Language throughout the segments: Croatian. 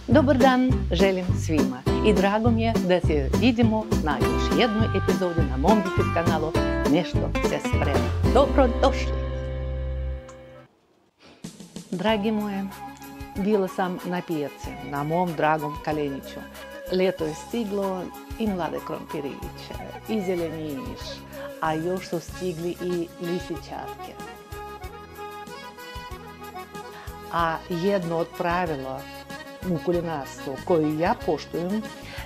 Dobar dan želim svima i drago mi je da se vidimo na još jednoj epizodi na mom YouTube kanalu Nešto se sprema. Dobro došli! Dragi moje, bila sam na pijaci, na mom dragom Kaleniću. Leto je stiglo i mlade krompiriće, i zeleniš, a još su stigli i lisičarke. A jedno od pravila u kulinarstvu koju ja poštujem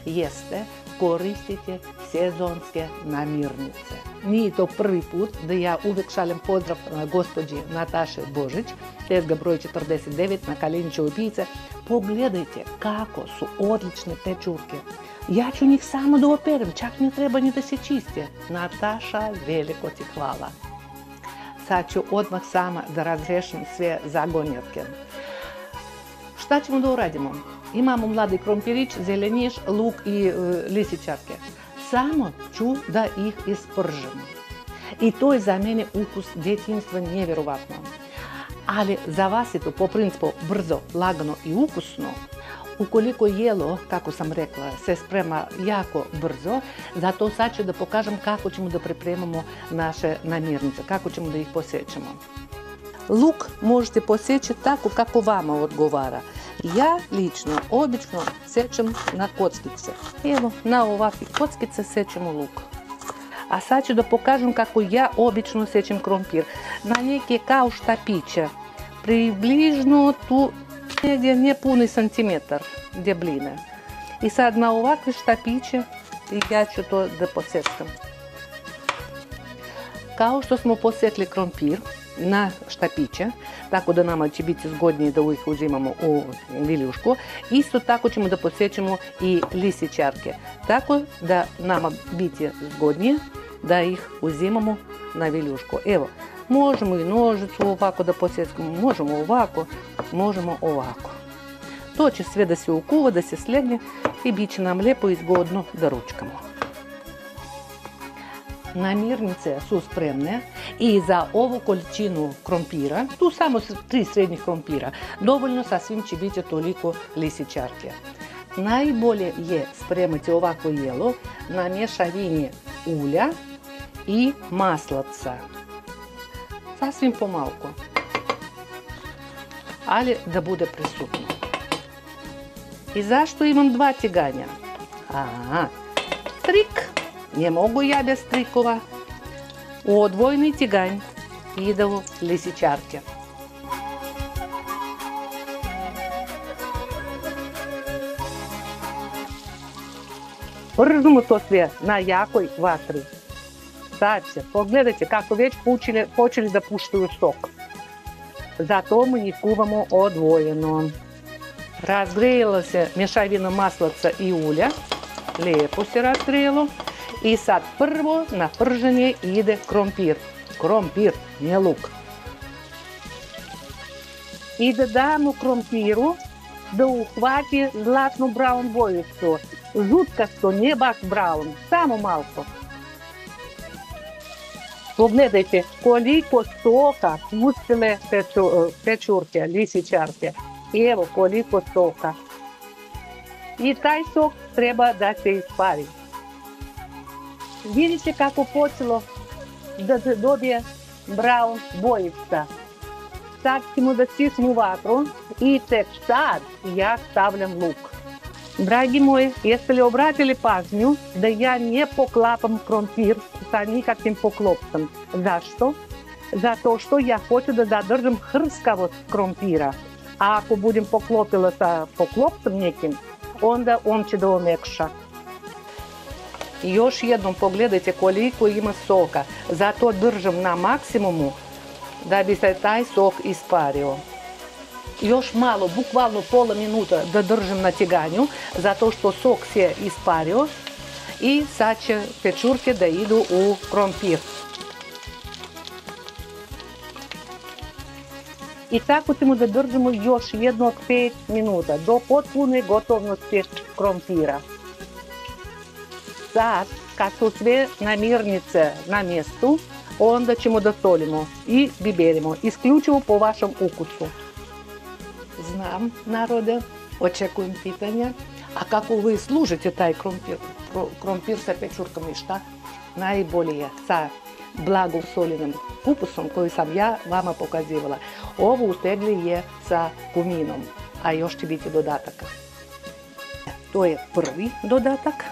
jeste koristiti sezonske namirnice. Nije to prvi put da ja uvijek šaljem pozdrav gospođi Nataše Božić, tezga broj 49 na Kalenićevoj pijici. Pogledajte kako su odlične te čurke. Ja ću njih samo da operem, čak ne treba ni da se čiste. Nataša, veliko ti hvala. Sad ću odmah sama da razrešim sve zagonjetke. Šta ćemo da uradimo? Imamo mladi krompirić, zeleniš, luk i lisičarke. Samo ću da ih ispržem. I to je za mene ukus djetinjstva nevjerovatno. Ali za vas je to po principu brzo, lagano i ukusno. Ukoliko jelo, kako sam rekla, se sprema jako brzo, zato sad ću da pokažem kako ćemo da pripremamo naše namirnice, kako ćemo da ih posjećemo. Luk možete posjeći tako kako vama odgovara. Ja lično, obično sečem na kockice. Evo, na ovakve kockice sečemo luk. A sad ću da pokažem kako ja obično sečem krompir. Na neke kao štapiće. Približno tu negdje nepuni centimetar debljine. I sad na ovakve štapiće ja ću to da posjećam. Kao što smo posjetli krompir na štapiće, tako da nama će biti zgodnije da ih uzimamo u viljušku, isto tako ćemo da posjećamo i lisičarke, tako da nama biti zgodnije da ih uzimamo na viljušku. Evo, možemo i nožicu ovako da posjećamo, možemo ovako, možemo ovako. To će sve da se ukuva, da se slegne i bit će nam lijepo i zgodno da ručkamo. Namirnice su spremne i za ovu količinu krompira, tu samo 3 srednjih krompira, dovoljno sasvim će biti toliko lisičarke. Najbolje je spremati ovako jelo na mješavini ulja i maslaca. Sasvim pomalko, ali da bude prisutno. I zašto imam 2 tiganja? Trik, ne mogu ja bez trikova. U odvojni tiganj idu lisičarke. Pržimo to sve na jakoj vatri. Sad će, pogledajte kako već počeli da puštaju sok. Zato mi ih kuvamo odvojeno. Razgrejala se mješavina maslaca i ulja. Lijepo se razgrejalo. I sad prvo na prženje ide krompir. Krompir, ne luk. I da damo krompiru da uhvati zlatnu braun bojicu. Žutkasto, ne baš braun, samo malko. Pogledajte koliko soka pustile pečurke, lisičarke. Evo koliko soka. I taj sok treba da se ispari. Vidite kako počelo da se dobije braun bojica. Sad ćemo da stisnu vatru i tek sad ja stavljam luk. Dragi moji, jeste li obratili pažnju da ja ne poklapam krompir sa nikakvim poklopcem? Zašto? Zato što ja hoću da zadržim hrskavost krompira. A ako budem poklopila sa poklopcem nekim, onda on će da omekša. I još jednom pogledajte koliko ima soka. Zato držim na maksimumu da bi se taj sok ispario. Još malo, bukvalno pola minuta da držim na tiganju, zato što sok se ispario i sad će pečurke da idu u krompir. I tako ćemo da držimo još jedno 5 minuta do potpune gotovnosti krompira. Sad, kad su sve namirnice na mjestu, onda ćemo da solimo i biberimo, isključivo po vašem ukusu. Znam, narode, Очекуjem питања. А како ви служите тај кромпир со печуркам и шта? Најболje са благо соленым кукусом кој сам ја вама показивала. Ово утегли е са кумином, а још ќе биде додатак. Тој е први додатак.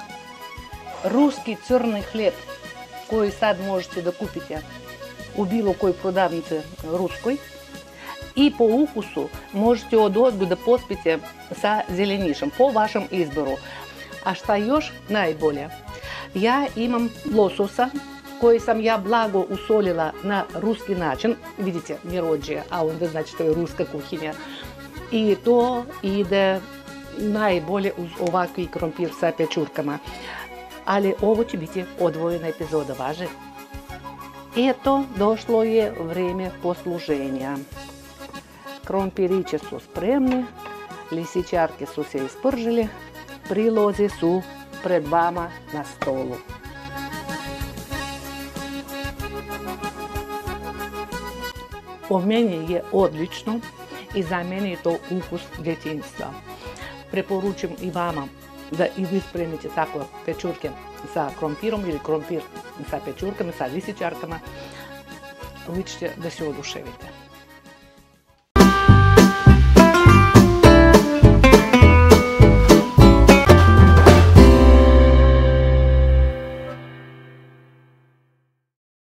Руски црни хлеб, кој сад можете да купите у било кој продавнице руској. И по укусу можете одозду да поспите са зеленишем, по вашем избору. А шта још најболje? Ја имам лососа, кој сам ја благо усолила на руски начин. Видите, мироџија, а онда значи тоа е руска кухиња. И то иде најболje уз овакви кромпир са печуркама. Ali ovo će biti odvojena epizoda, važe? Eto, došlo je vrijeme posluženja. Krompiriće su spremni, lisičarke su se ispržili, prilozi su pred vama na stolu. Po meni je odlično i za mene je to ukus djetinjstva. Preporučujem i vama da i vi spremite tako pečurke sa krompirom ili krompir sa pečurkama, sa lisičarkama. Vi ćete da se oduševite.